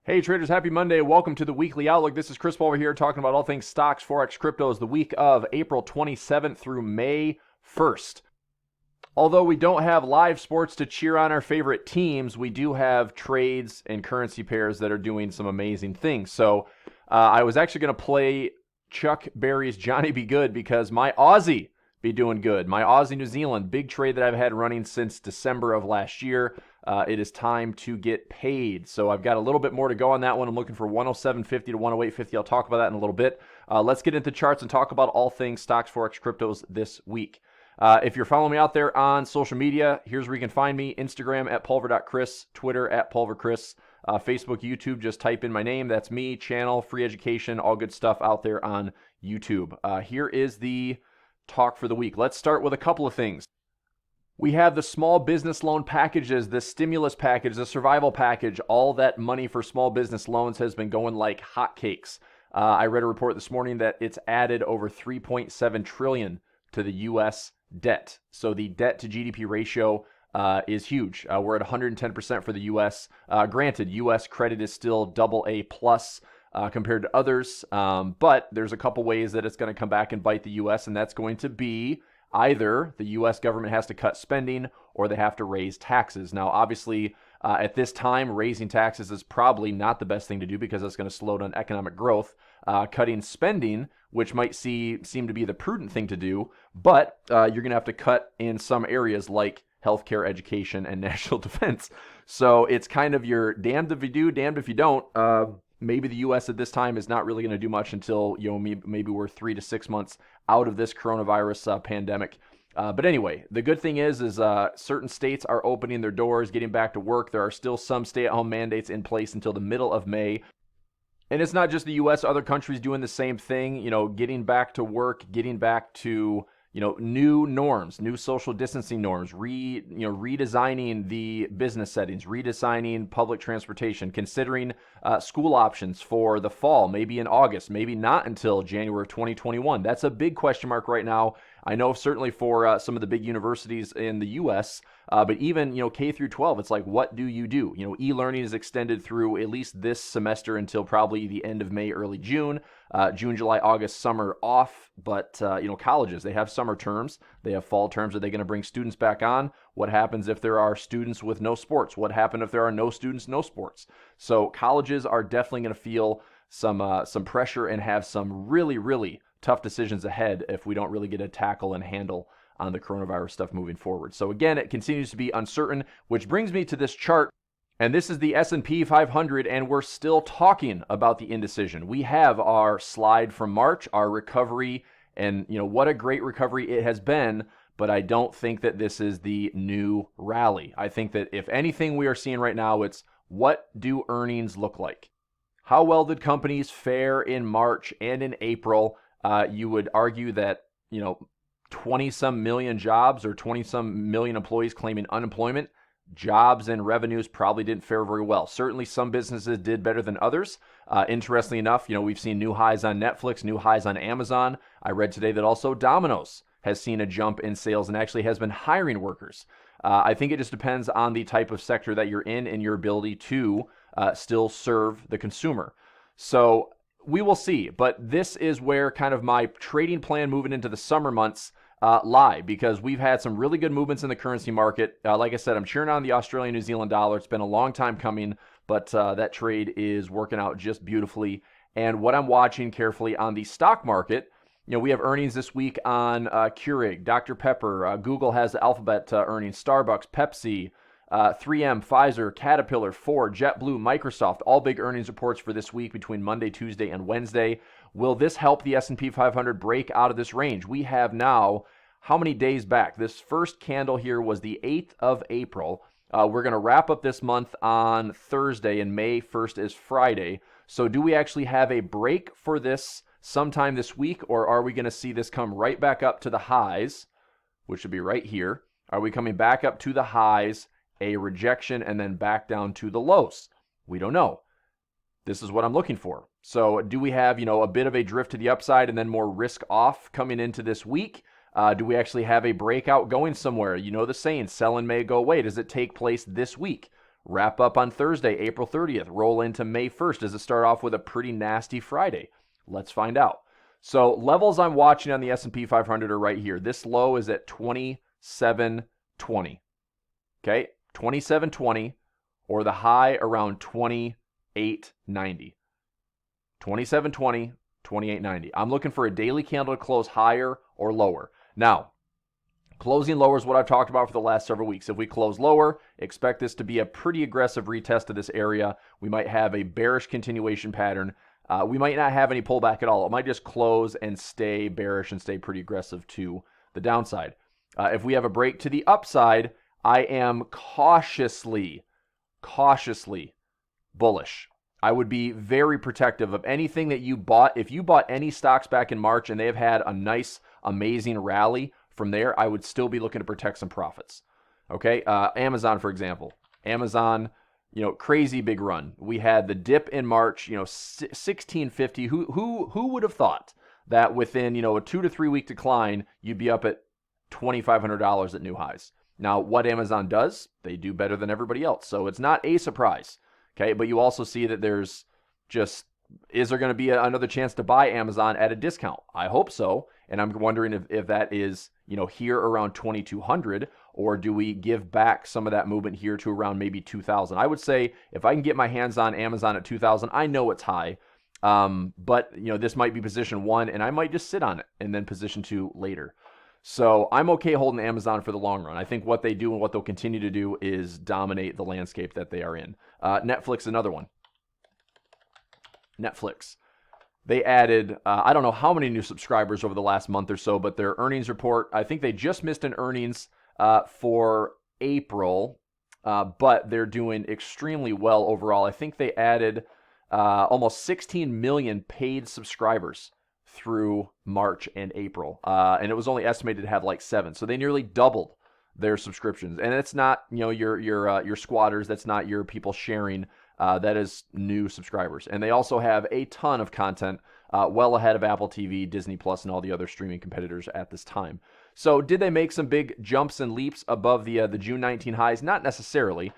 Hey traders, happy Monday. Welcome to the Weekly Outlook. This is Chris Pulver here talking about all things stocks, Forex, cryptos, the week of April 27th through May 1st. Although we don't have live sports to cheer on our favorite teams, we do have trades and currency pairs that are doing some amazing things. So I was actually going to play Chuck Berry's Johnny Be Good because my Aussie be doing good. My Aussie New Zealand, big trade that I've had running since December of last year. It is time to get paid. So I've got a little bit more to go on that one. I'm looking for 107.50 to 108.50. I'll talk about that in a little bit. Let's get into charts and talk about all things stocks, Forex, cryptos this week. If you're following me out there on social media, here's where you can find me. Instagram at pulver.chris, Twitter at pulverchris, Facebook, YouTube, just type in my name. That's me, channel, free education, all good stuff out there on YouTube. Here is the talk for the week. Let's start with a couple of things. We have the small business loan packages, the stimulus package, the survival package. All that money for small business loans has been going like hotcakes. I read a report this morning that it's added over $3.7 trillion to the U.S. debt. So the debt to GDP ratio is huge. We're at 110% for the U.S. Granted, U.S. credit is still AA plus compared to others, but there's a couple ways that it's going to come back and bite the U.S., and that's going to be either the U.S. government has to cut spending or they have to raise taxes. Now, obviously, at this time, raising taxes is probably not the best thing to do because it's going to slow down economic growth. Cutting spending, which might seem to be the prudent thing to do, but you're going to have to cut in some areas like healthcare, education, and national defense. So it's kind of your damned if you do, damned if you don't. Maybe the U.S. at this time is not really going to do much until maybe we're 3 to 6 months out of this coronavirus pandemic. But anyway, the good thing is certain states are opening their doors, getting back to work. There are still some stay-at-home mandates in place until the middle of May. And it's not just the U.S., other countries doing the same thing, getting back to work, getting back to new norms, new social distancing norms, redesigning the business settings, redesigning public transportation, considering school options for the fall, maybe in August, maybe not until January of 2021. That's a big question mark right now. I know certainly for some of the big universities in the U.S., but even K through 12, it's like, what do you do? E-learning is extended through at least this semester until probably the end of May, early June. June, July, August, summer off, but colleges, they have summer terms, they have fall terms. Are they going to bring students back on? What happens if there are students with no sports? What happens if there are no students, no sports? So colleges are definitely going to feel some pressure and have some really, really tough decisions ahead if we don't really get a tackle and handle on the coronavirus stuff moving forward. So again, it continues to be uncertain, which brings me to this chart. And this is the S&P 500, and we're still talking about the indecision. We have our slide from March, our recovery, and what a great recovery it has been, but I don't think that this is the new rally. I think that if anything we are seeing right now, it's what do earnings look like? How well did companies fare in March and in April? You would argue that, 20-some million jobs or 20-some million employees claiming unemployment, jobs and revenues probably didn't fare very well. Certainly some businesses did better than others. Interestingly enough, we've seen new highs on Netflix, new highs on Amazon. I read today that also Domino's has seen a jump in sales and actually has been hiring workers. I think it just depends on the type of sector that you're in and your ability to still serve the consumer. So we will see, but this is where kind of my trading plan moving into the summer months lie, because we've had some really good movements in the currency market. Like I said, I'm cheering on the Australian New Zealand dollar. It's been a long time coming, but that trade is working out just beautifully. And what I'm watching carefully on the stock market, we have earnings this week on Keurig, Dr. Pepper, Google has the Alphabet earnings, Starbucks, Pepsi, 3M, Pfizer, Caterpillar, Ford, JetBlue, Microsoft, all big earnings reports for this week between Monday, Tuesday, and Wednesday. Will this help the S&P 500 break out of this range? We have now, how many days back? This first candle here was the 8th of April. We're going to wrap up this month on Thursday, and May 1st is Friday. So do we actually have a break for this sometime this week, or are we going to see this come right back up to the highs, which would be right here? Are we coming back up to the highs, a rejection, and then back down to the lows? We don't know. This is what I'm looking for. So do we have, a bit of a drift to the upside and then more risk off coming into this week? Do we actually have a breakout going somewhere? The saying, sell in May, go away. Does it take place this week? wrap up on Thursday, April 30th, roll into May 1st? Does it start off with a pretty nasty Friday? Let's find out. So levels I'm watching on the S&P 500 are right here. This low is at 2720. Okay, 2720, or the high around 2890. 2720, 2890. I'm looking for a daily candle to close higher or lower. Now, closing lower is what I've talked about for the last several weeks. If we close lower, expect this to be a pretty aggressive retest of this area. We might have a bearish continuation pattern. We might not have any pullback at all. It might just close and stay bearish and stay pretty aggressive to the downside. If we have a break to the upside, I am cautiously bullish. I would be very protective of anything that you bought. If you bought any stocks back in March and they have had a nice, amazing rally from there, I would still be looking to protect some profits. Okay, Amazon, for example. Amazon, crazy big run. We had the dip in March, 1650. Who would have thought that within, a 2 to 3 week decline, you'd be up at $2,500 at new highs? Now, what Amazon does, they do better than everybody else. So it's not a surprise. Okay, but you also see that there's just, is there going to be another chance to buy Amazon at a discount? I hope so. And I'm wondering if that is, here around 2,200, or do we give back some of that movement here to around maybe 2,000? I would say if I can get my hands on Amazon at 2,000, I know it's high. But, this might be position 1, and I might just sit on it and then position 2 later. So I'm okay holding Amazon for the long run. I think what they do and what they'll continue to do is dominate the landscape that they are in. Netflix, another one. Netflix. They added, I don't know how many new subscribers over the last month or so, but their earnings report, I think they just missed an earnings for April, but they're doing extremely well overall. I think they added almost 16 million paid subscribers through March and April, and it was only estimated to have like 7. So they nearly doubled their subscriptions, and it's not your squatters. That's not your people sharing. That is new subscribers, and they also have a ton of content, well ahead of Apple TV, Disney Plus, and all the other streaming competitors at this time. So did they make some big jumps and leaps above the June 19 highs? Not necessarily.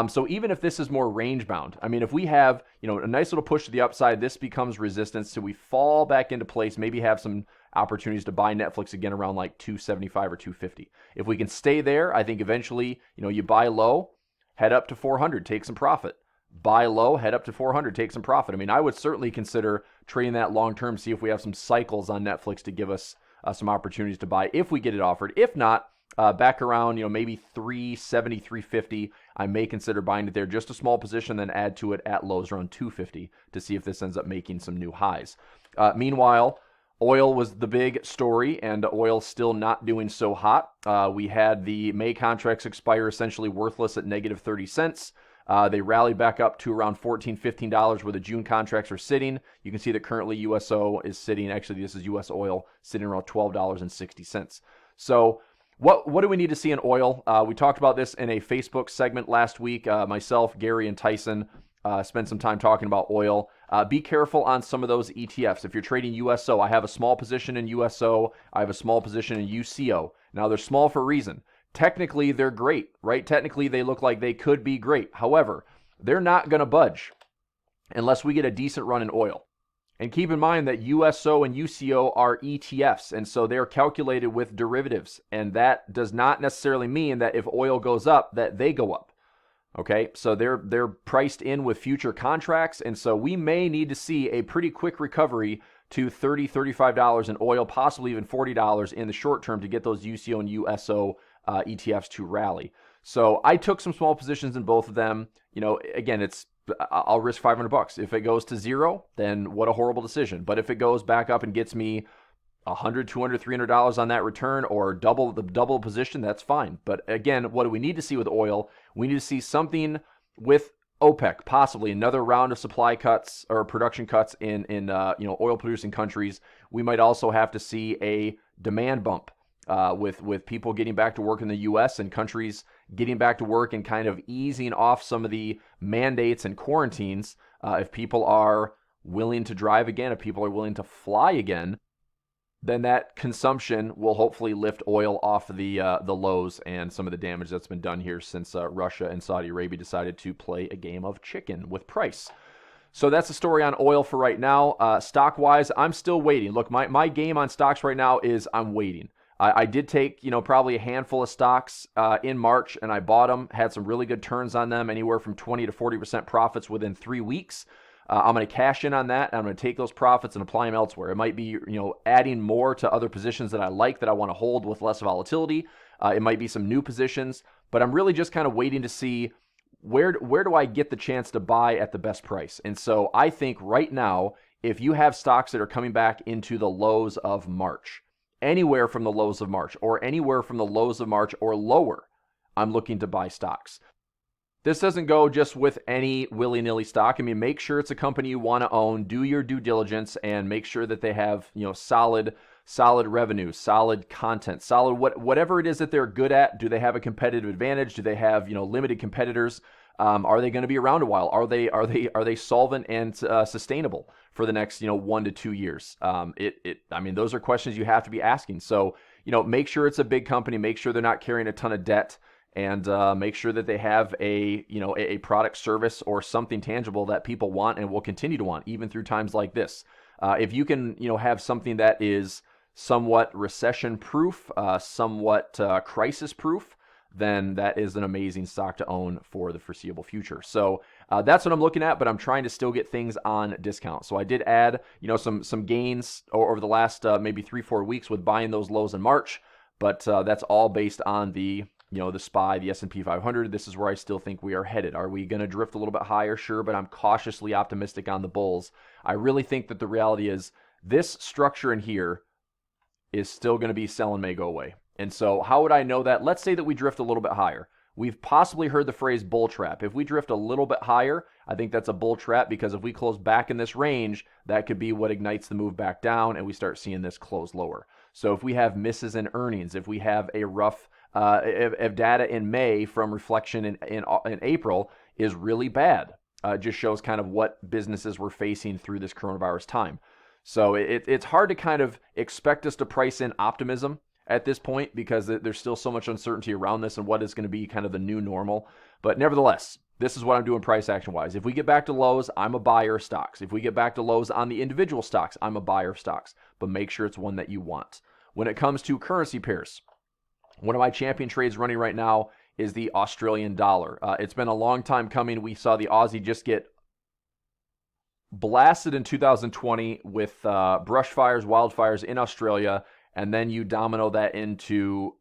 So even if this is more range bound, I mean, if we have, a nice little push to the upside, this becomes resistance. So we fall back into place, maybe have some opportunities to buy Netflix again around like 275 or 250. If we can stay there, I think eventually, you buy low, head up to 400, take some profit. Buy low, head up to 400, take some profit. I mean, I would certainly consider trading that long term, see if we have some cycles on Netflix to give us some opportunities to buy if we get it offered. If not, back around, maybe 370, 350, I may consider buying it there. Just a small position, then add to it at lows around 250 to see if this ends up making some new highs. Meanwhile, oil was the big story, and oil still not doing so hot. We had the May contracts expire essentially worthless at negative 30 cents. They rallied back up to around $14, $15 where the June contracts are sitting. You can see that currently USO is sitting, actually this is US oil, sitting around $12.60. So what do we need to see in oil? We talked about this in a Facebook segment last week. Myself, Gary, and Tyson spent some time talking about oil. Be careful on some of those ETFs. If you're trading USO, I have a small position in USO. I have a small position in UCO. Now, they're small for a reason. Technically, they're great, right? Technically, they look like they could be great. However, they're not going to budge unless we get a decent run in oil. And keep in mind that USO and UCO are ETFs, and so they're calculated with derivatives. And that does not necessarily mean that if oil goes up, that they go up. Okay, so they're priced in with future contracts, and so we may need to see a pretty quick recovery to $30, $35 in oil, possibly even $40 in the short term to get those UCO and USO ETFs to rally. So I took some small positions in both of them. Again, I'll risk $500. If it goes to zero, then what a horrible decision. But if it goes back up and gets me $100, $200, $300 on that return, or double position, that's fine. But again, what do we need to see with oil? We need to see something with OPEC, possibly another round of supply cuts or production cuts in oil producing countries. We might also have to see a demand bump with people getting back to work in the U.S. and countries getting back to work and kind of easing off some of the mandates and quarantines. If people are willing to drive again, if people are willing to fly again, then that consumption will hopefully lift oil off the lows and some of the damage that's been done here since Russia and Saudi Arabia decided to play a game of chicken with price. So that's the story on oil for right now. Stock-wise, I'm still waiting. Look, my game on stocks right now is I'm waiting. I did take, probably a handful of stocks in March, and I bought them, had some really good turns on them, anywhere from 20 to 40% profits within 3 weeks. I'm going to cash in on that, and I'm going to take those profits and apply them elsewhere. It might be, adding more to other positions that I like that I want to hold with less volatility. It might be some new positions, but I'm really just kind of waiting to see where do I get the chance to buy at the best price. And so I think right now, if you have stocks that are coming back into the lows of March, anywhere from the lows of March or anywhere from the lows of March or lower, I'm looking to buy stocks. This doesn't go just with any willy-nilly stock. I mean, make sure it's a company you want to own, do your due diligence, and make sure that they have, solid revenue, solid content, solid whatever it is that they're good at. Do they have a competitive advantage? Do they have, limited competitors? Are they going to be around a while? Are they solvent and sustainable for the next, 1 to 2 years? Those are questions you have to be asking. So, make sure it's a big company, make sure they're not carrying a ton of debt, and make sure that they have a product, service, or something tangible that people want and will continue to want, even through times like this. If you can, have something that is somewhat recession-proof, somewhat crisis-proof, then that is an amazing stock to own for the foreseeable future. So that's what I'm looking at, but I'm trying to still get things on discount. So I did add, some gains over the last maybe 3-4 weeks with buying those lows in March, but that's all based on the SPY, the S&P 500. This is where I still think we are headed. Are we going to drift a little bit higher? Sure, but I'm cautiously optimistic on the bulls. I really think that the reality is this structure in here is still going to be sell and may go away. And so how would I know that? Let's say that we drift a little bit higher. We've possibly heard the phrase bull trap. If we drift a little bit higher, I think that's a bull trap, because if we close back in this range, that could be what ignites the move back down and we start seeing this close lower. So if we have misses in earnings, if we have a rough if data in May from reflection in April is really bad, it just shows kind of what businesses were facing through this coronavirus time. So it's hard to kind of expect us to price in optimism at this point, because there's still so much uncertainty around this and what is going to be kind of the new normal. But nevertheless, this is what I'm doing price action wise. If we get back to lows, I'm a buyer of stocks. If we get back to lows on the individual stocks, I'm a buyer of stocks. But make sure it's one that you want. When it comes to currency pairs, one of my champion trades running right now is the Australian dollar. It's been a long time coming. We saw the Aussie just get blasted in 2020 with brush fires, wildfires in Australia, and then you domino that into,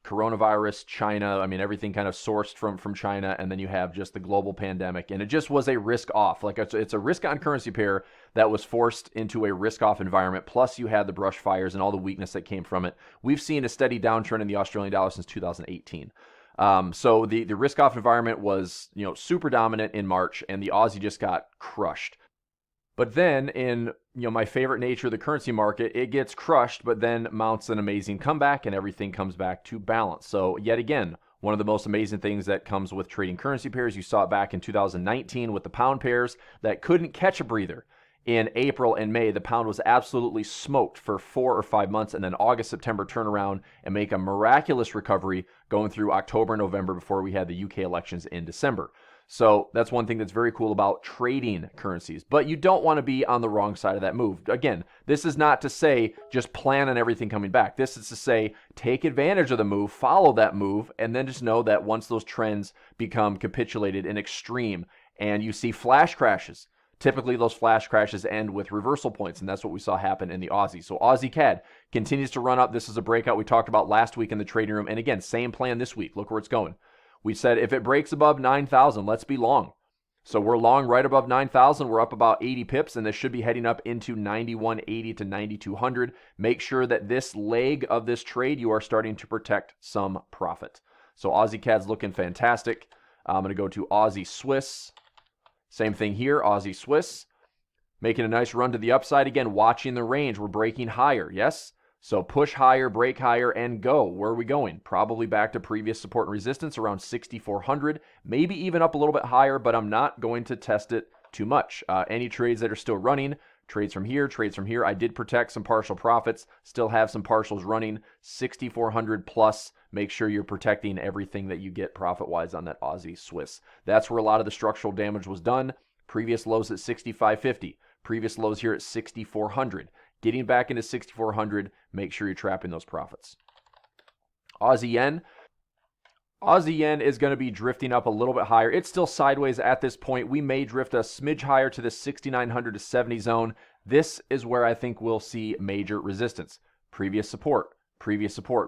coronavirus, China. Everything kind of sourced from China, and then you have just the global pandemic, and it just was a risk off. Like it's a risk on currency pair that was forced into a risk off environment. Plus you had the brush fires and all the weakness that came from it. We've seen a steady downtrend in the Australian dollar since 2018. So the risk off environment was, super dominant in March, and the Aussie just got crushed. But then in, my favorite nature of the currency market, it gets crushed, but then mounts an amazing comeback and everything comes back to balance. So yet again, one of the most amazing things that comes with trading currency pairs, you saw it back in 2019 with the pound pairs that couldn't catch a breather. In April and May, the pound was absolutely smoked for 4 or 5 months, and then August, September turn around and make a miraculous recovery going through October and November before we had the UK elections in December. So that's one thing that's very cool about trading currencies. But you don't want to be on the wrong side of that move. Again, this is not to say just plan on everything coming back. This is to say take advantage of the move, follow that move, and then just know that once those trends become capitulated and extreme and you see flash crashes, typically those flash crashes end with reversal points, and that's what we saw happen in the Aussie. So Aussie Cad continues to run up. This is a breakout we talked about last week in the trading room. And again, same plan this week. Look where it's going. We said if it breaks above 9,000, let's be long. So we're long right above 9,000. We're up about 80 pips, and this should be heading up into 9180 to 9200. Make sure that this leg of this trade, you are starting to protect some profit. So Aussie Cad's looking fantastic. I'm going to go to Aussie Swiss. Same thing here, Aussie Swiss. Making a nice run to the upside. Again, watching the range. We're breaking higher, yes? So push higher, break higher, and go. Where are we going? Probably back to previous support and resistance around 6,400. Maybe even up a little bit higher, but I'm not going to test it too much. Any trades that are still running, Trades from here, trades from here. I did protect some partial profits, still have some partials running, 6,400 plus. Make sure you're protecting everything that you get profit-wise on that Aussie Swiss. That's where a lot of the structural damage was done. Previous lows at 6,550. Previous lows here at 6,400. Getting back into 6,400, make sure you're trapping those profits. Aussie yen. Aussie yen is going to be drifting up a little bit higher. It's still sideways at this point. We may drift a smidge higher to the 6,900 to 70 zone. This is where I think we'll see major resistance. Previous support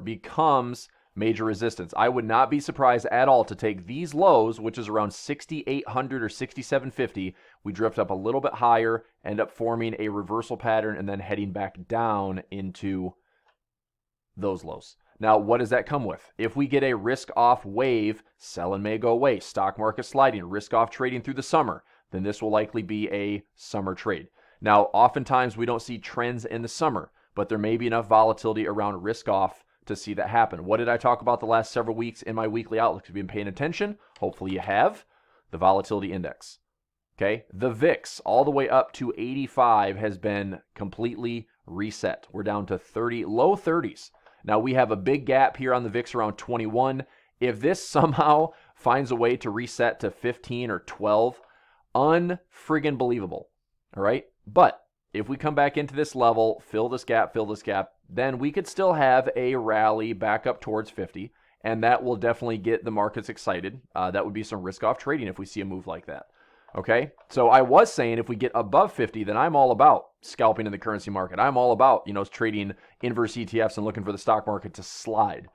becomes major resistance. I would not be surprised at all to take these lows, which is around 6,800 or 6,750. We drift up a little bit higher, end up forming a reversal pattern, and then heading back down into those lows. Now, what does that come with? If we get a risk-off wave, selling may go away, stock market sliding, risk-off trading through the summer, then this will likely be a summer trade. Now, oftentimes we don't see trends in the summer, but there may be enough volatility around risk-off to see that happen. What did I talk about the last several weeks in my weekly outlook? If you've been paying attention, hopefully you have. The Volatility Index. Okay, the VIX all the way up to 85 has been completely reset. We're down to low 30s. Now we have a big gap here on the VIX around 21. If this somehow finds a way to reset to 15 or 12, unfriggin' believable. All right, but if we come back into this level, fill this gap, then we could still have a rally back up towards 50, and that will definitely get the markets excited. That would be some risk-off trading if we see a move like that. Okay, so I was saying if we get above 50, then I'm all about scalping in the currency market. I'm all about, trading inverse ETFs and looking for the stock market to slide.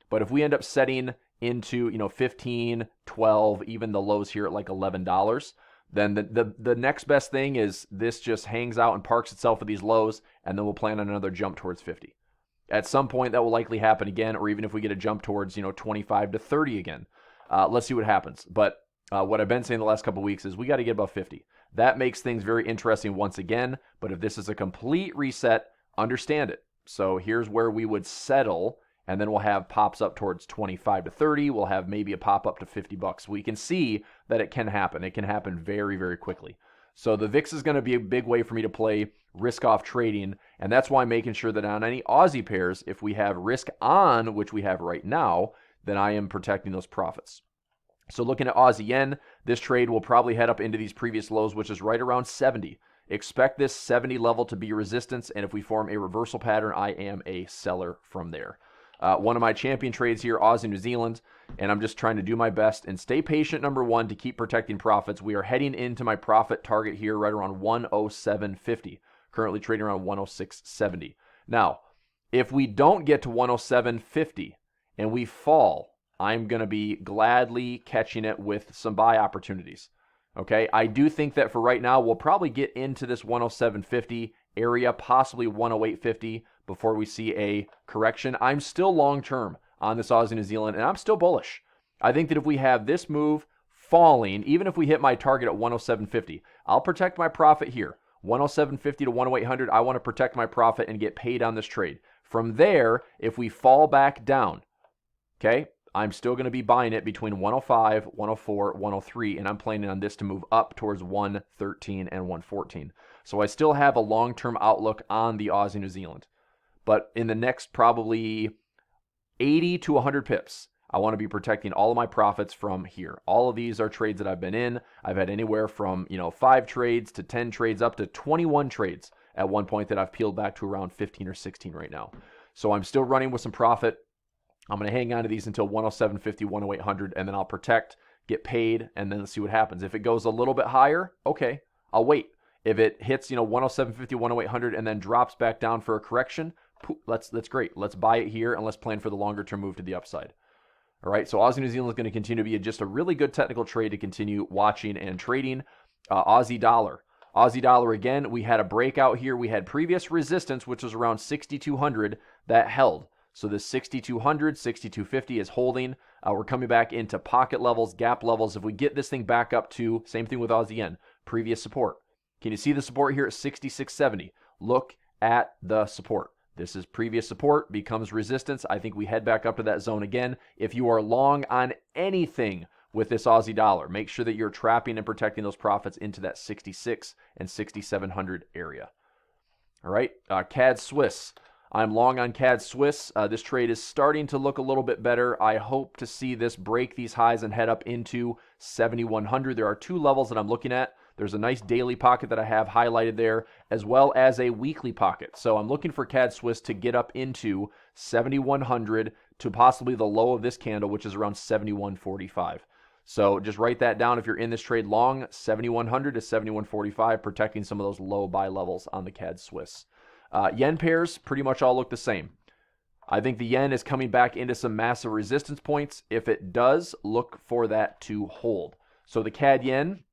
But if we end up setting into, 15, 12, even the lows here at like $11, then the next best thing is this just hangs out and parks itself at these lows, and then we'll plan on another jump towards 50. At some point, that will likely happen again, or even if we get a jump towards, 25 to 30 again. Let's see what happens. But what I've been saying the last couple of weeks is we got to get above 50. That makes things very interesting once again, but if this is a complete reset, understand it. So here's where we would settle, and then we'll have pops up towards 25 to 30. We'll have maybe a pop up to $50. We can see that it can happen. It can happen very, very quickly. So the VIX is going to be a big way for me to play risk-off trading, and that's why I'm making sure that on any Aussie pairs, if we have risk on, which we have right now, then I am protecting those profits. So looking at Aussie yen, this trade will probably head up into these previous lows, which is right around 70. Expect this 70 level to be resistance, and if we form a reversal pattern, I am a seller from there. One of my champion trades here, Aussie New Zealand, and I'm just trying to do my best and stay patient, number one, to keep protecting profits. We are heading into my profit target here right around 107.50, currently trading around 106.70. Now, if we don't get to 107.50 and we fall, I'm going to be gladly catching it with some buy opportunities. Okay, I do think that for right now, we'll probably get into this 107.50 area, possibly 108.50 before we see a correction. I'm still long-term on this Aussie New Zealand, and I'm still bullish. I think that if we have this move falling, even if we hit my target at 107.50, I'll protect my profit here. 107.50 to 108.00, I want to protect my profit and get paid on this trade. From there, if we fall back down, okay, I'm still going to be buying it between 105, 104, 103, and I'm planning on this to move up towards 113 and 114. So I still have a long-term outlook on the Aussie New Zealand. But in the next probably 80 to 100 pips, I want to be protecting all of my profits from here. All of these are trades that I've been in. I've had anywhere from 5 trades to 10 trades up to 21 trades at one point that I've peeled back to around 15 or 16 right now. So I'm still running with some profit. I'm going to hang on to these until 107.50, 108.00, and then I'll protect, get paid, and then let's see what happens. If it goes a little bit higher, okay, I'll wait. If it hits 107.50, 108.00, and then drops back down for a correction, that's great. Let's buy it here, and let's plan for the longer-term move to the upside. All right, so Aussie New Zealand is going to continue to be just a really good technical trade to continue watching and trading. Aussie dollar. Aussie dollar, again, we had a breakout here. We had previous resistance, which was around 6,200, that held. So this 6,200, 6,250 is holding. We're coming back into pocket levels, gap levels. If we get this thing back up to, same thing with Aussie yen, previous support. Can you see the support here at 66.70? Look at the support. This is previous support, becomes resistance. I think we head back up to that zone again. If you are long on anything with this Aussie dollar, make sure that you're trapping and protecting those profits into that 66 and 6,700 area. All right, Cad Swiss. I'm long on Cad Swiss. This trade is starting to look a little bit better. I hope to see this break these highs and head up into 7,100. There are two levels that I'm looking at. There's a nice daily pocket that I have highlighted there, as well as a weekly pocket. So I'm looking for Cad Swiss to get up into 7,100 to possibly the low of this candle, which is around 7,145. So just write that down if you're in this trade long, 7,100 to 7,145, protecting some of those low buy levels on the Cad Swiss. Yen pairs pretty much all look the same. I think the yen is coming back into some massive resistance points. If it does, look for that to hold. So the CAD yen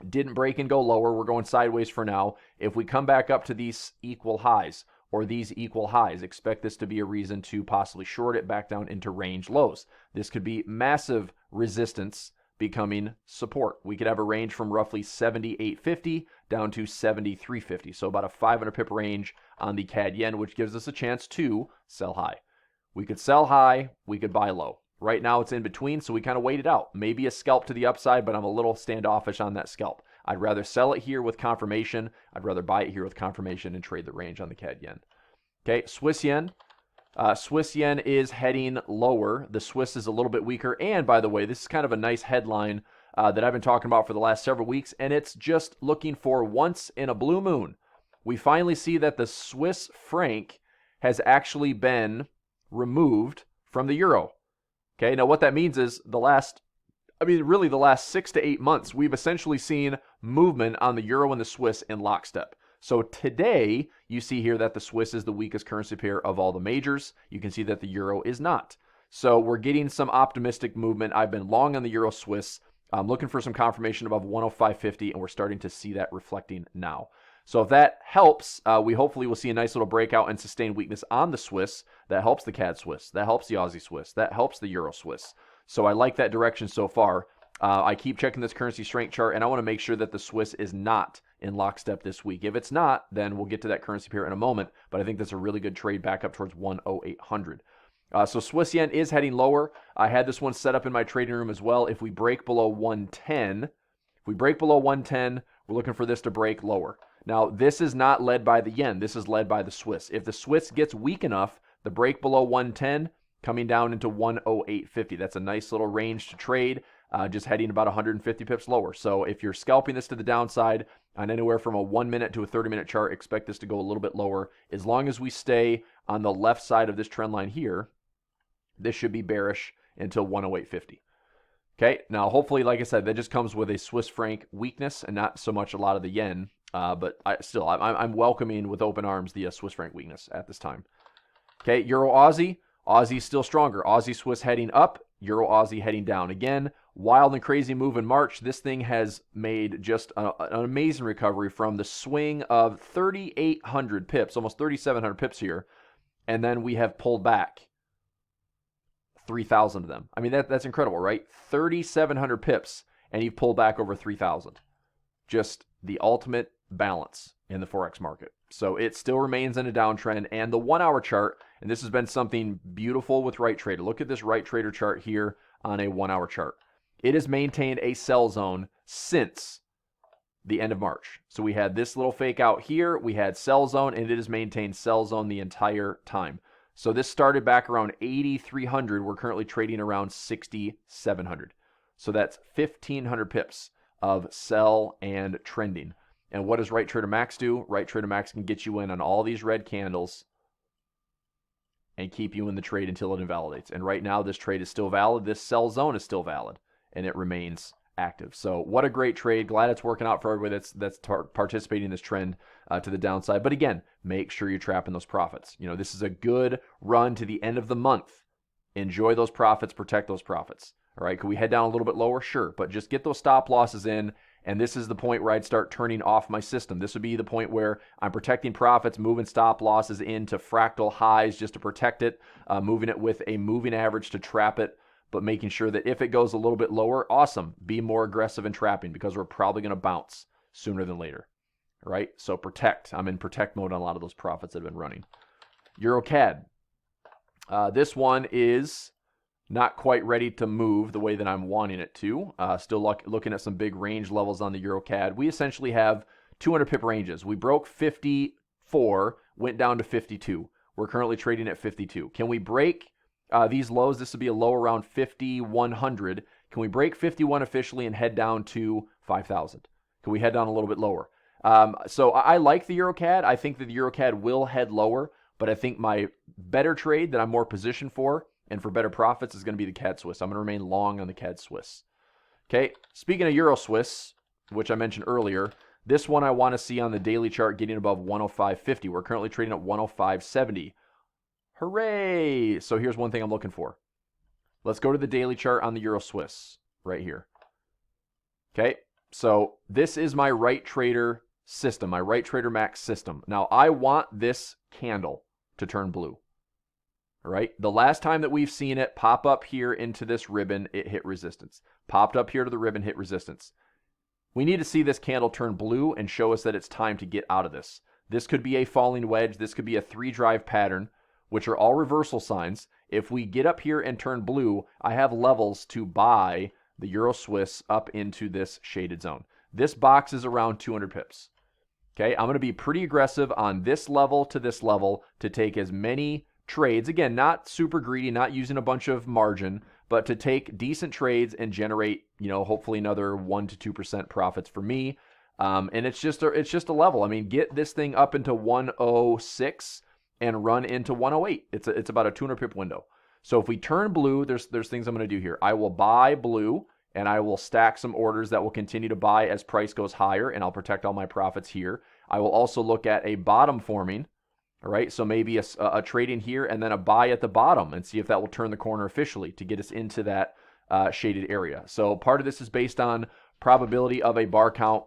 didn't break and go lower. We're going sideways for now. If we come back up to these equal highs or these equal highs, expect this to be a reason to possibly short it back down into range lows. This could be massive resistance becoming support. We could have a range from roughly 78.50 down to 73.50. So about a 500 pip range on the CAD yen, which gives us a chance to sell high. We could sell high, we could buy low. Right now it's in between, so we kind of wait it out. Maybe a scalp to the upside, but I'm a little standoffish on that scalp. I'd rather sell it here with confirmation. I'd rather buy it here with confirmation and trade the range on the CAD yen. Okay, Swiss yen. Swiss yen is heading lower. The Swiss is a little bit weaker. And by the way, this is kind of a nice headline that I've been talking about for the last several weeks, and it's just looking for once in a blue moon. We finally see that the Swiss franc has actually been removed from the euro. Okay, now what that means is the last 6 to 8 months, we've essentially seen movement on the euro and the Swiss in lockstep. So today, you see here that the Swiss is the weakest currency pair of all the majors. You can see that the euro is not. So we're getting some optimistic movement. I've been long on the euro Swiss. I'm looking for some confirmation above 105.50, and we're starting to see that reflecting now. So if that helps, we hopefully will see a nice little breakout and sustained weakness on the Swiss. That helps the CAD Swiss. That helps the Aussie Swiss. That helps the Euro Swiss. So I like that direction so far. I keep checking this currency strength chart, and I want to make sure that the Swiss is not in lockstep this week. If it's not, then we'll get to that currency pair in a moment, but I think that's a really good trade back up towards 10800. So Swiss yen is heading lower. I had this one set up in my trading room as well. If we break below 110, we're looking for this to break lower. Now, this is not led by the yen. This is led by the Swiss. If the Swiss gets weak enough, the break below 110, coming down into 108.50. That's a nice little range to trade, just heading about 150 pips lower. So if you're scalping this to the downside on anywhere from a 1 minute to a 30-minute chart, expect this to go a little bit lower. As long as we stay on the left side of this trend line here, this should be bearish until 108.50. Okay, now hopefully, like I said, that just comes with a Swiss franc weakness and not so much a lot of the yen. But I'm welcoming with open arms the Swiss franc weakness at this time. Okay, Euro Aussie. Aussie's still stronger. Aussie Swiss heading up. Euro Aussie heading down. Again, wild and crazy move in March. This thing has made just an amazing recovery from the swing of 3,800 pips, almost 3,700 pips here. And then we have pulled back 3,000 of them. I mean, that's incredible, right? 3,700 pips, and you've pulled back over 3,000. Just the ultimate balance in the Forex market. So it still remains in a downtrend, and the 1 hour chart, and this has been something beautiful with Right Trader. Look at this Right Trader chart here on a 1 hour chart. It has maintained a sell zone since the end of March. So we had this little fake out here, we had sell zone, and it has maintained sell zone the entire time. So this started back around 8,300. We're currently trading around 6,700. So that's 1,500 pips of sell and trending. And what does Right Trader Max do? Right Trader Max can get you in on all these red candles and keep you in the trade until it invalidates. And right now, this trade is still valid. This sell zone is still valid, and it remains active. So what a great trade. Glad it's working out for everybody that's participating in this trend to the downside. But again, make sure you're trapping those profits. You know, this is a good run to the end of the month. Enjoy those profits, protect those profits. All right, could we head down a little bit lower? Sure, but just get those stop losses in, and this is the point where I'd start turning off my system. This would be the point where I'm protecting profits, moving stop losses into fractal highs just to protect it, moving it with a moving average to trap it, but making sure that if it goes a little bit lower, awesome, be more aggressive in trapping because we're probably going to bounce sooner than later. All right, so protect. I'm in protect mode on a lot of those profits that have been running. Euro Cad. This one is not quite ready to move the way that I'm wanting it to. Still looking at some big range levels on the Euro Cad. We essentially have 200 pip ranges. We broke 50 54, went down to 52. We're currently trading at 52. Can we break these lows? This would be a low around 5,100. Can we break 51 officially and head down to 5,000? Can we head down a little bit lower? So I like the EuroCAD. I think that the EuroCAD will head lower, but I think my better trade that I'm more positioned for and for better profits is going to be the Cad Swiss. I'm going to remain long on the Cad Swiss. Okay, speaking of Euro Swiss, which I mentioned earlier, this one I want to see on the daily chart getting above 105.50. We're currently trading at 105.70. Hooray! So here's one thing I'm looking for. Let's go to the daily chart on the Euro Swiss right here. Okay, so this is my right trader system, my right trader max system. Now I want this candle to turn blue. All right, the last time that we've seen it pop up here into this ribbon, it hit resistance. Popped up here to the ribbon, hit resistance. We need to see this candle turn blue and show us that it's time to get out of this. This could be a falling wedge. This could be a 3-drive pattern, which are all reversal signs. If we get up here and turn blue, I have levels to buy the Euro Swiss up into this shaded zone. This box is around 200 pips. Okay, I'm going to be pretty aggressive on this level to this level to take as many trades. Again, not super greedy, not using a bunch of margin, but to take decent trades and generate, hopefully another 1 to 2% profits for me. And it's just a level. I mean, get this thing up into 106 and run into 108. It's about a 200 pip window. So if we turn blue, there's things I'm going to do here. I will buy blue and I will stack some orders that will continue to buy as price goes higher, and I'll protect all my profits here. I will also look at a bottom forming. All right, so maybe a trade in here and then a buy at the bottom and see if that will turn the corner officially to get us into that shaded area. So part of this is based on probability of a bar count,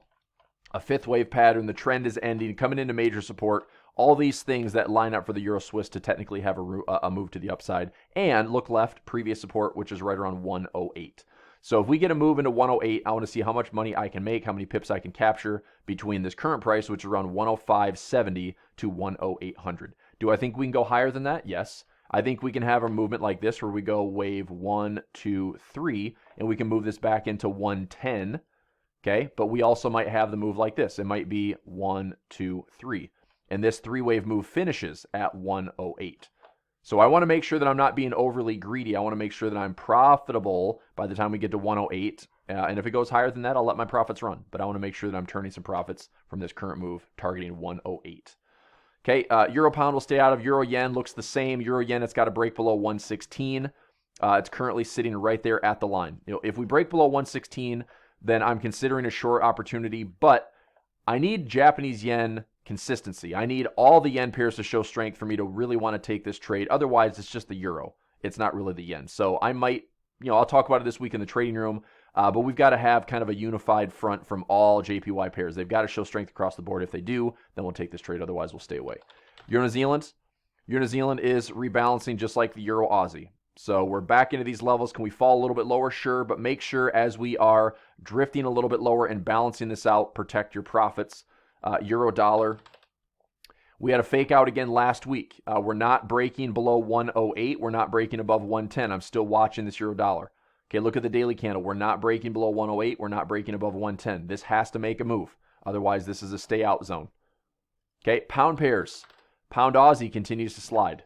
a fifth wave pattern, the trend is ending, coming into major support, all these things that line up for the Euro Swiss to technically have a move to the upside. And look left, previous support, which is right around 108. So if we get a move into 108, I want to see how much money I can make, how many pips I can capture between this current price, which is around 105.70 to 108.00. Do I think we can go higher than that? Yes. I think we can have a movement like this where we go wave 1, 2, 3, and we can move this back into 110. Okay, but we also might have the move like this. It might be 1, 2, 3. And this 3-wave move finishes at 108. So I want to make sure that I'm not being overly greedy. I want to make sure that I'm profitable by the time we get to 108. And if it goes higher than that, I'll let my profits run. But I want to make sure that I'm turning some profits from this current move, targeting 108. Okay, Euro Pound will stay out of. Euro Yen looks the same. Euro Yen, it's got to break below 116. It's currently sitting right there at the line. If we break below 116, then I'm considering a short opportunity. But I need Japanese yen consistency. I need all the yen pairs to show strength for me to really want to take this trade. Otherwise, it's just the euro. It's not really the yen. So I might, I'll talk about it this week in the trading room, but we've got to have kind of a unified front from all JPY pairs. They've got to show strength across the board. If they do, then we'll take this trade. Otherwise, we'll stay away. Euro New Zealand. Euro New Zealand is rebalancing just like the Euro Aussie. So we're back into these levels. Can we fall a little bit lower? Sure, but make sure as we are drifting a little bit lower and balancing this out, protect your profits. Euro dollar. We had a fake out again last week. We're not breaking below 108. We're not breaking above 110. I'm still watching this euro dollar. Okay, look at the daily candle. We're not breaking below 108. We're not breaking above 110. This has to make a move. Otherwise, this is a stay out zone. Okay, pound pairs. Pound Aussie continues to slide.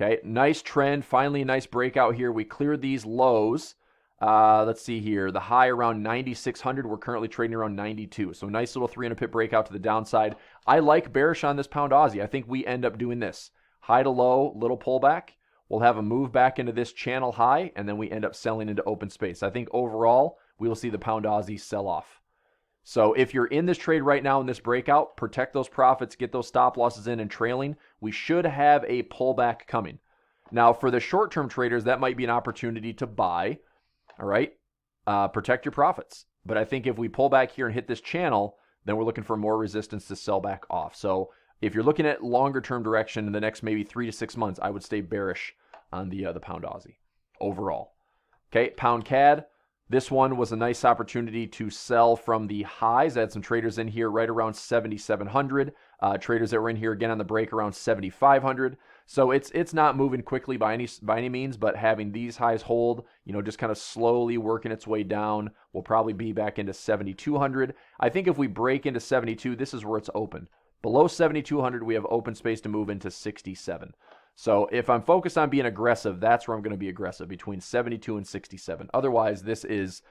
Okay, nice trend. Finally, a nice breakout here. We cleared these lows. Let's see here. The high around 9,600. We're currently trading around 92. So nice little 300 pip breakout to the downside. I like bearish on this pound Aussie. I think we end up doing this. High to low, little pullback. We'll have a move back into this channel high, and then we end up selling into open space. I think overall, we will see the pound Aussie sell off. So if you're in this trade right now in this breakout, protect those profits, get those stop losses in and trailing. We should have a pullback coming. Now, for the short-term traders, that might be an opportunity to buy. All right, protect your profits. But I think if we pull back here and hit this channel, then we're looking for more resistance to sell back off. So if you're looking at longer term direction in the next maybe 3 to 6 months, I would stay bearish on the pound Aussie overall. Okay, pound CAD. This one was a nice opportunity to sell from the highs. I had some traders in here right around 7,700. Traders that were in here again on the break around 7,500. So it's not moving quickly by any means, but having these highs hold, just kind of slowly working its way down, we'll probably be back into 7,200. I think if we break into 72, this is where it's open. Below 7,200, we have open space to move into 67. So if I'm focused on being aggressive, that's where I'm going to be aggressive, between 72 and 67. Otherwise, this is,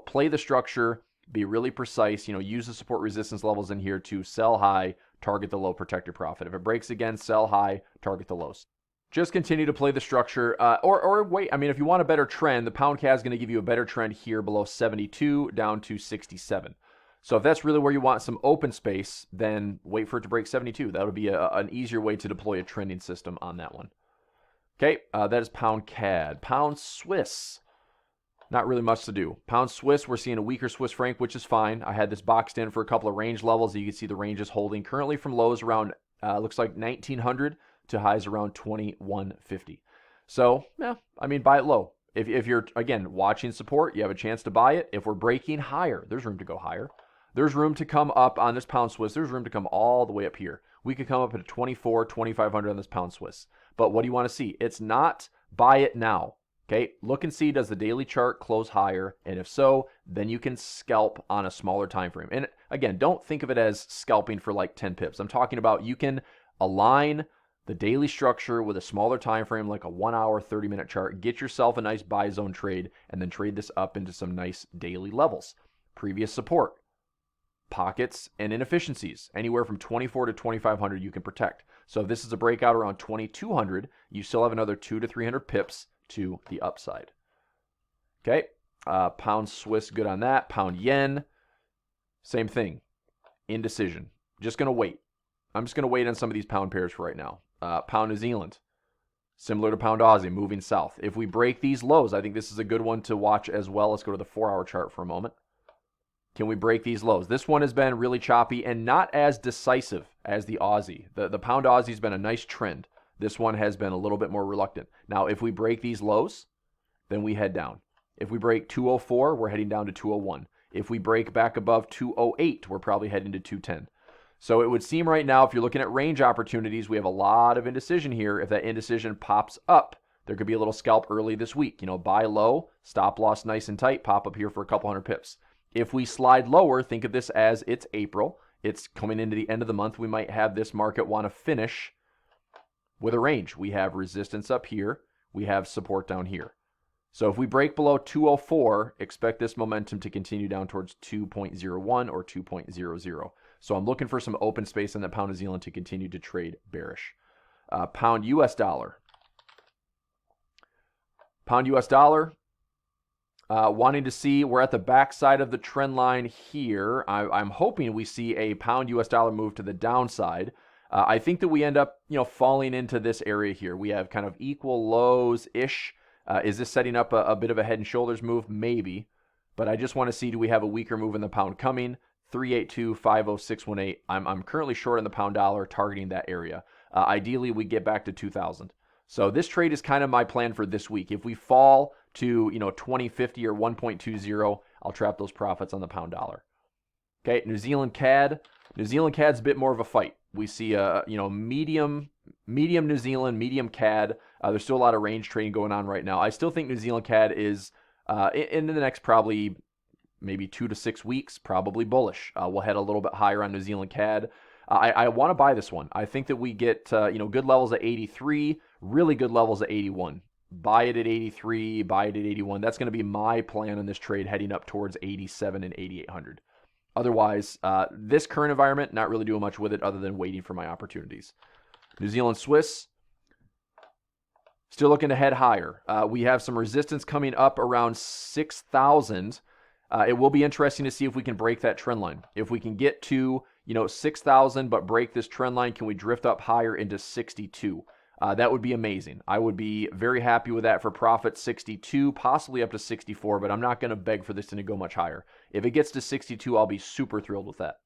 play the structure, be really precise, use the support resistance levels in here to sell high, target the low, protect your profit. If it breaks again, sell high, target the lows. Just continue to play the structure, or wait. I mean, if you want a better trend, the pound CAD is going to give you a better trend here below 72 down to 67. So if that's really where you want some open space, then wait for it to break 72. That would be an easier way to deploy a trending system on that one. Okay, that is pound CAD. Pound Swiss, not really much to do. Pound Swiss, we're seeing a weaker Swiss franc, which is fine. I had this boxed in for a couple of range levels. You can see the range is holding currently from lows around, looks like 1900 to highs around 2150. So, yeah, I mean, buy it low. If you're, again, watching support, you have a chance to buy it. If we're breaking higher, there's room to go higher. There's room to come up on this pound Swiss. There's room to come all the way up here. We could come up at a 24, 2500 on this pound Swiss. But what do you want to see? It's not buy it now. Okay, look and see, does the daily chart close higher? And if so, then you can scalp on a smaller time frame. And again, don't think of it as scalping for like 10 pips. I'm talking about you can align the daily structure with a smaller time frame, like a 1 hour, 30-minute chart. Get yourself a nice buy zone trade, and then trade this up into some nice daily levels. Previous support, pockets, and inefficiencies. Anywhere from 24 to 2500 you can protect. So if this is a breakout around 2200, you still have another 200 to 300 pips to the upside. Okay, pound Swiss, good on that. Pound yen, same thing. Indecision. Just going to wait. I'm just going to wait on some of these pound pairs for right now. Pound New Zealand, similar to pound Aussie, moving south. If we break these lows, I think this is a good one to watch as well. Let's go to the 4-hour chart for a moment. Can we break these lows? This one has been really choppy and not as decisive as the Aussie. The pound Aussie has been a nice trend. This one has been a little bit more reluctant. Now, if we break these lows, then we head down. If we break 204, we're heading down to 201. If we break back above 208, we're probably heading to 210. So it would seem right now, if you're looking at range opportunities, we have a lot of indecision here. If that indecision pops up, there could be a little scalp early this week. Buy low, stop loss nice and tight, pop up here for a couple hundred pips. If we slide lower, think of this as it's April. It's coming into the end of the month. We might have this market want to finish with a range. We have resistance up here. We have support down here. So if we break below 204, expect this momentum to continue down towards 2.01 or 2.00. So I'm looking for some open space in the pound New Zealand to continue to trade bearish. Pound US dollar. Pound US dollar. Wanting to see, we're at the backside of the trend line here. I'm hoping we see a pound US dollar move to the downside. I think that we end up, falling into this area here. We have kind of equal lows-ish. Is this setting up a bit of a head and shoulders move? Maybe. But I just want to see, do we have a weaker move in the pound coming? 382.50618. I'm currently short in the pound dollar, targeting that area. Ideally, we get back to 2,000. So this trade is kind of my plan for this week. If we fall to 2050 or 1.20, I'll trap those profits on the pound dollar. Okay, New Zealand CAD. New Zealand CAD's a bit more of a fight. We see medium New Zealand, medium CAD. There's still a lot of range trading going on right now. I still think New Zealand CAD is in the next probably maybe 2 to 6 weeks, probably bullish. We'll head a little bit higher on New Zealand CAD. I want to buy this one. I think that we get good levels at 83, really good levels at 81. Buy it at 83, buy it at 81. That's going to be my plan on this trade, heading up towards 87 and 8,800. Otherwise, this current environment, not really doing much with it other than waiting for my opportunities. New Zealand Swiss, still looking to head higher. We have some resistance coming up around 6,000. It will be interesting to see if we can break that trend line. If we can get to 6,000 but break this trend line, can we drift up higher into 62? That would be amazing. I would be very happy with that for profit. 62, possibly up to 64, but I'm not going to beg for this to go much higher. If it gets to 62, I'll be super thrilled with that.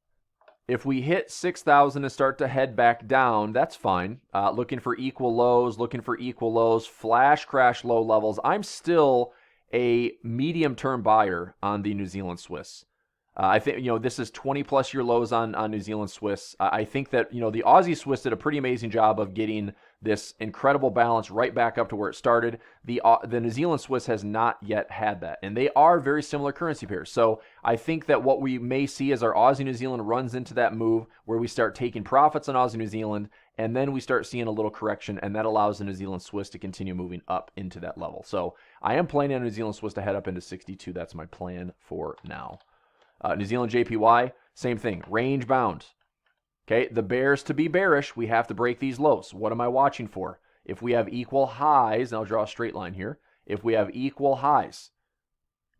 If we hit 6,000 and start to head back down, that's fine. Looking for equal lows, flash crash low levels. I'm still a medium-term buyer on the New Zealand Swiss. I think, this is 20-plus year lows on New Zealand Swiss. I think that, the Aussie Swiss did a pretty amazing job of getting this incredible balance right back up to where it started. The New Zealand Swiss has not yet had that, and they are very similar currency pairs. So I think that what we may see is our Aussie New Zealand runs into that move where we start taking profits on Aussie New Zealand, and then we start seeing a little correction, and that allows the New Zealand Swiss to continue moving up into that level. So I am planning on New Zealand Swiss to head up into 62. That's my plan for now. New Zealand JPY, same thing, range bound. Okay, the bears to be bearish, we have to break these lows. What am I watching for? If we have equal highs, and I'll draw a straight line here. If we have equal highs,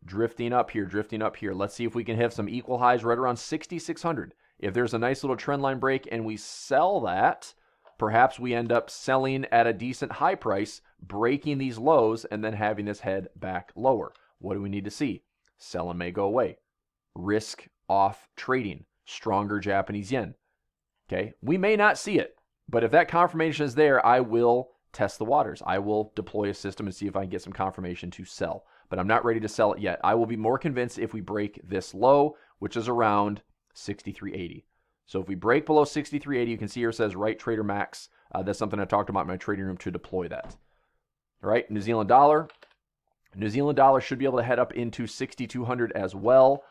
drifting up here, let's see if we can hit some equal highs right around 6,600. If there's a nice little trend line break and we sell that, perhaps we end up selling at a decent high price, breaking these lows, and then having this head back lower. What do we need to see? Selling may go away. Risk off trading. Stronger Japanese yen. Okay, we may not see it, but if that confirmation is there, I will test the waters. I will deploy a system and see if I can get some confirmation to sell, but I'm not ready to sell it yet. I will be more convinced if we break this low, which is around 63.80. So if we break below 63.80, you can see here it says right trader max. That's something I talked about in my trading room to deploy that. All right, New Zealand dollar. New Zealand dollar should be able to head up into 6,200 as well.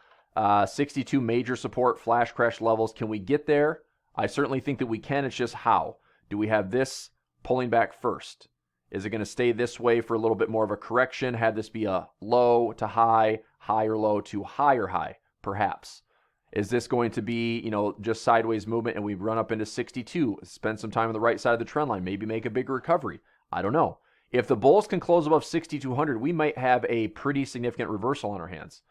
62 major support, flash crash levels. Can we get there? I certainly think that we can. It's just how. Do we have this pulling back first? Is it going to stay this way for a little bit more of a correction? Have this be a low to high, higher low to higher high, perhaps? Is this going to be, just sideways movement and we run up into 62, spend some time on the right side of the trend line, maybe make a bigger recovery? I don't know. If the bulls can close above 6,200, we might have a pretty significant reversal on our hands.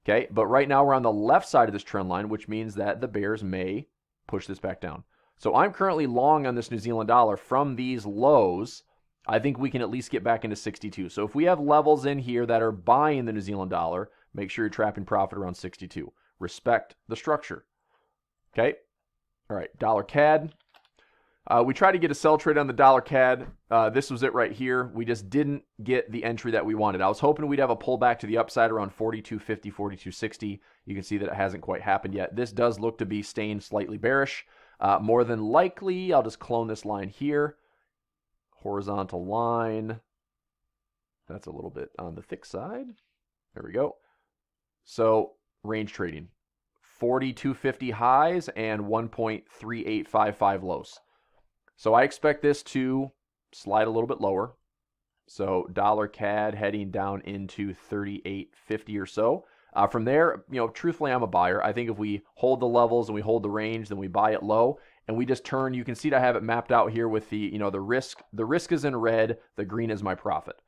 Okay, but right now we're on the left side of this trend line, which means that the bears may push this back down. So I'm currently long on this New Zealand dollar from these lows. I think we can at least get back into 62. So if we have levels in here that are buying the New Zealand dollar, make sure you're trapping profit around 62. Respect the structure. Okay. All right. Dollar CAD. We tried to get a sell trade on the dollar CAD. This was it right here. We just didn't get the entry that we wanted. I was hoping we'd have a pullback to the upside around 42.50, 42.60. You can see that it hasn't quite happened yet. This does look to be staying slightly bearish. More than likely, I'll just clone this line here. Horizontal line. That's a little bit on the thick side. There we go. So range trading. 42.50 highs and 1.3855 lows. So I expect this to slide a little bit lower. So dollar CAD heading down into 38.50 or so. From there, truthfully, I'm a buyer. I think if we hold the levels and we hold the range, then we buy it low and we just turn. You can see that I have it mapped out here with the, the risk. The risk is in red. The green is my profit.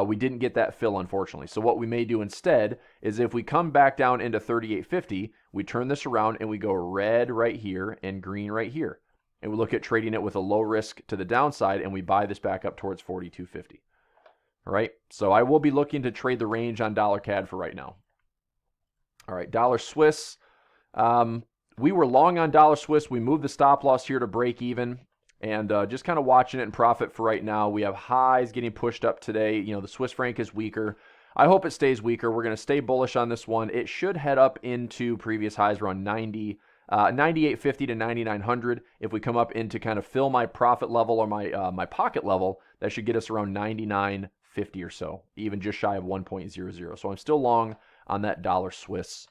We didn't get that fill, unfortunately. So what we may do instead is if we come back down into 38.50, we turn this around and we go red right here and green right here. And we look at trading it with a low risk to the downside, and we buy this back up towards 42.50. All right, so I will be looking to trade the range on dollar CAD for right now. All right, dollar Swiss. We were long on dollar Swiss. We moved the stop loss here to break even, and just kind of watching it in profit for right now. We have highs getting pushed up today. The Swiss franc is weaker. I hope it stays weaker. We're going to stay bullish on this one. It should head up into previous highs around 98.50 to 9,900. If we come up into kind of fill my profit level or my pocket level, that should get us around 99.50 or so, even just shy of 1.00. So I'm still long on that dollar Swiss.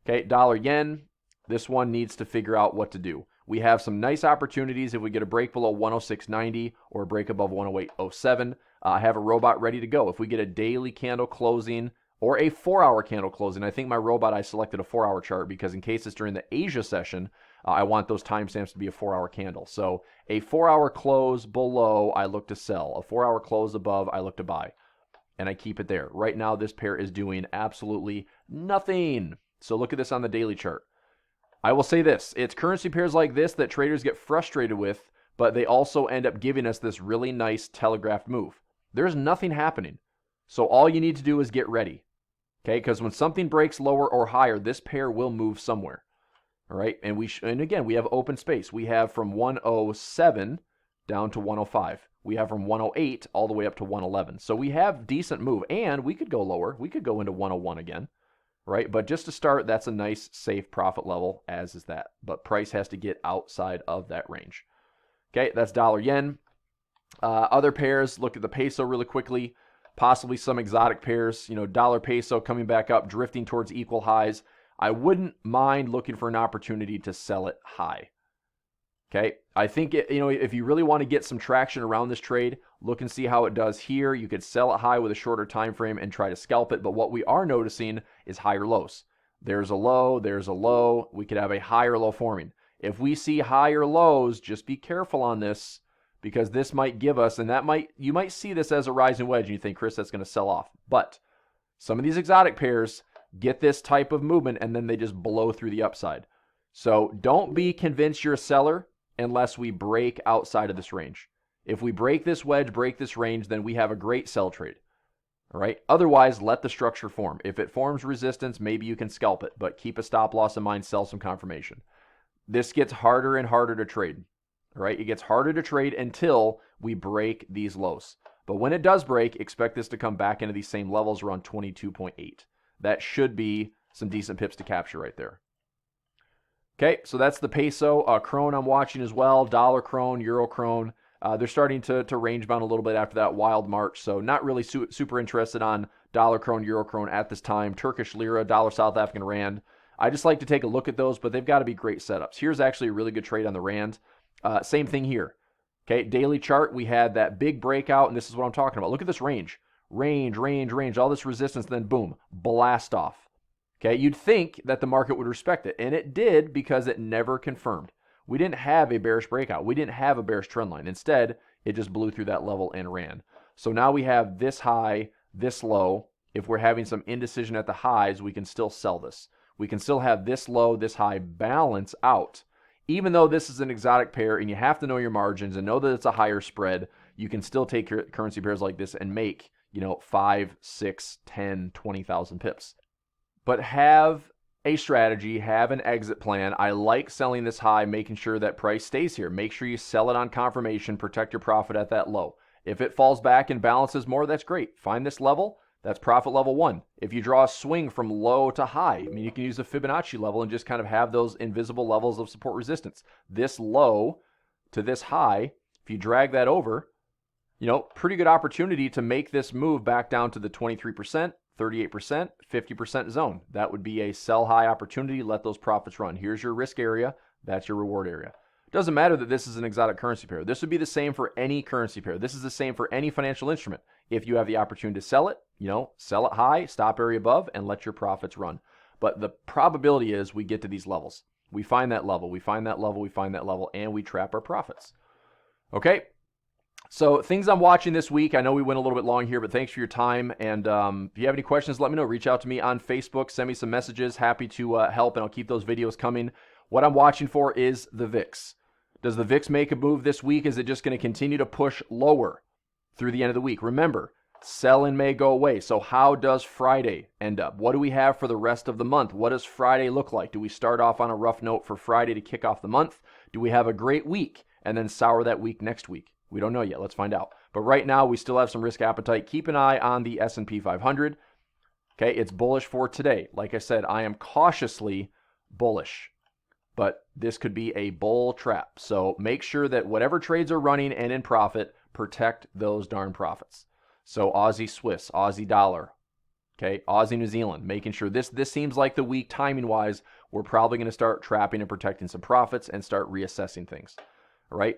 Okay, dollar yen. This one needs to figure out what to do. We have some nice opportunities if we get a break below 106.90 or a break above 108.07. I have a robot ready to go. If we get a daily candle closing or a 4-hour candle closing. I think my robot, I selected a 4-hour chart because in case it's during the Asia session, I want those timestamps to be a 4-hour candle. So a 4-hour close below, I look to sell. A 4-hour close above, I look to buy. And I keep it there. Right now, this pair is doing absolutely nothing. So look at this on the daily chart. I will say this. It's currency pairs like this that traders get frustrated with, but they also end up giving us this really nice telegraphed move. There's nothing happening. So all you need to do is get ready. Okay, because when something breaks lower or higher, this pair will move somewhere. All right, and again, we have open space. We have from 107 down to 105. We have from 108 all the way up to 111. So we have decent move, and we could go lower. We could go into 101 again, right? But just to start, that's a nice, safe profit level, as is that. But price has to get outside of that range. Okay, that's dollar yen. Other pairs, look at the peso really quickly, possibly some exotic pairs, dollar peso coming back up, drifting towards equal highs. I wouldn't mind looking for an opportunity to sell it high. Okay, I think if you really want to get some traction around this trade, look and see how it does here. You could sell it high with a shorter time frame and try to scalp it. But what we are noticing is higher lows. There's a low, there's a low. We could have a higher low forming. If we see higher lows, just be careful on this, because this might give us, and you might see this as a rising wedge and you think, Chris, that's going to sell off. But some of these exotic pairs get this type of movement and then they just blow through the upside. So don't be convinced you're a seller unless we break outside of this range. If we break this wedge, break this range, then we have a great sell trade. All right. Otherwise, let the structure form. If it forms resistance, maybe you can scalp it, but keep a stop loss in mind, sell some confirmation. This gets harder and harder to trade. All right. It gets harder to trade until we break these lows. But when it does break, expect this to come back into these same levels around 22.8. That should be some decent pips to capture right there. Okay, so that's the peso. Krone I'm watching as well. Dollar krone, euro krone. They're starting to range bound a little bit after that wild March, so not really super interested on dollar krone, euro krone at this time. Turkish lira, dollar South African rand. I just like to take a look at those, but they've got to be great setups. Here's actually a really good trade on the rand. Same thing here. Okay, daily chart, we had that big breakout, and this is what I'm talking about. Look at this range. Range, all this resistance, then boom, blast off. Okay, you'd think that the market would respect it, and it did because it never confirmed. We didn't have a bearish breakout. We didn't have a bearish trend line. Instead, it just blew through that level and ran. So now we have this high, this low. If we're having some indecision at the highs, we can still sell this. We can still have this low, this high balance out. Even though this is an exotic pair and you have to know your margins and know that it's a higher spread, you can still take your currency pairs like this and make, 5, 6, 10, 20,000 pips. But have a strategy, have an exit plan. I like selling this high, making sure that price stays here. Make sure you sell it on confirmation, protect your profit at that low. If it falls back and balances more, that's great. Find this level, that's profit level 1. If you draw a swing from low to high, you can use a Fibonacci level and just kind of have those invisible levels of support resistance. This low to this high, if you drag that over, pretty good opportunity to make this move back down to the 23%. 38%, 50% zone. That would be a sell high opportunity. Let those profits run. Here's your risk area. That's your reward area. It doesn't matter that this is an exotic currency pair. This would be the same for any currency pair. This is the same for any financial instrument. If you have the opportunity to sell it, sell it high, stop area above, and let your profits run. But the probability is we get to these levels. We find that level, we find that level, we find that level, and we trap our profits. Okay? So things I'm watching this week. I know we went a little bit long here, but thanks for your time. And if you have any questions, let me know. Reach out to me on Facebook. Send me some messages. Happy to help, and I'll keep those videos coming. What I'm watching for is the VIX. Does the VIX make a move this week? Is it just going to continue to push lower through the end of the week? Remember, sell-in may go away. So how does Friday end up? What do we have for the rest of the month? What does Friday look like? Do we start off on a rough note for Friday to kick off the month? Do we have a great week and then sour that week next week? We don't know yet. Let's find out. But right now, we still have some risk appetite. Keep an eye on the S&P 500. Okay, it's bullish for today. Like I said, I am cautiously bullish. But this could be a bull trap. So make sure that whatever trades are running and in profit, protect those darn profits. So Aussie Swiss, Aussie dollar, okay, Aussie New Zealand, making sure this seems like the week timing-wise, we're probably going to start trapping and protecting some profits and start reassessing things. All right.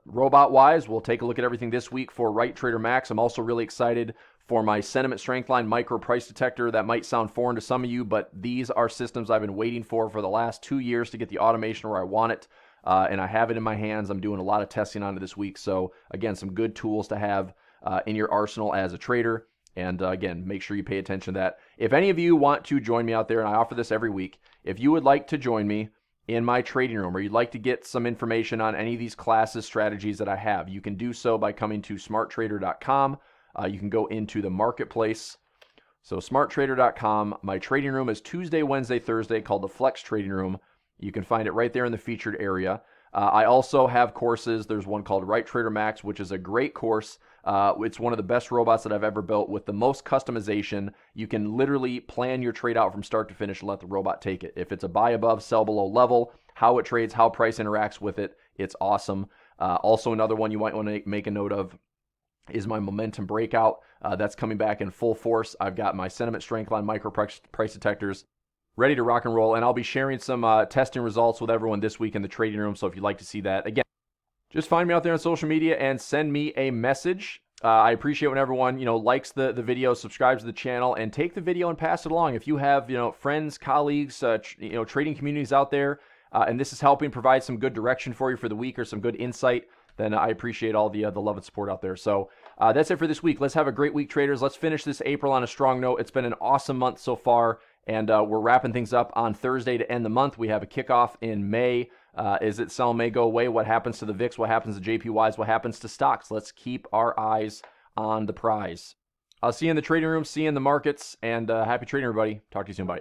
Robot-wise, we'll take a look at everything this week for Right Trader Max. I'm also really excited for my Sentiment Strength Line micro price detector. That might sound foreign to some of you, but these are systems I've been waiting for the last 2 years to get the automation where I want it, and I have it in my hands. I'm doing a lot of testing on it this week. So, again, some good tools to have in your arsenal as a trader. And, again, make sure you pay attention to that. If any of you want to join me out there, and I offer this every week, if you would like to join me in my trading room, or you'd like to get some information on any of these classes, strategies that I have, you can do so by coming to smarttrader.com. You can go into the marketplace. So smarttrader.com. My trading room is Tuesday, Wednesday, Thursday, called the Flex Trading Room. You can find it right there in the featured area. I also have courses. There's one called Right Trader Max, which is a great course. It's one of the best robots that I've ever built with the most customization. You can literally plan your trade out from start to finish and let the robot take it. If it's a buy above, sell below level, how it trades, how price interacts with it, it's awesome. Also, another one you might want to make a note of is my momentum breakout. That's coming back in full force. I've got my sentiment strength line micro price detectors ready to rock and roll, and I'll be sharing some testing results with everyone this week in the trading room. So if you'd like to see that, again, just find me out there on social media and send me a message. I appreciate when everyone, likes the video, subscribes to the channel, and take the video and pass it along. If you have, friends, colleagues, trading communities out there, and this is helping provide some good direction for you for the week or some good insight, then I appreciate all the love and support out there. So that's it for this week. Let's have a great week, traders. Let's finish this April on a strong note. It's been an awesome month so far, and we're wrapping things up on Thursday to end the month. We have a kickoff in May. Is it sell May go away? What happens to the VIX? What happens to JPYs? What happens to stocks? Let's keep our eyes on the prize. I'll see you in the trading room, see you in the markets, and happy trading, everybody. Talk to you soon. Bye.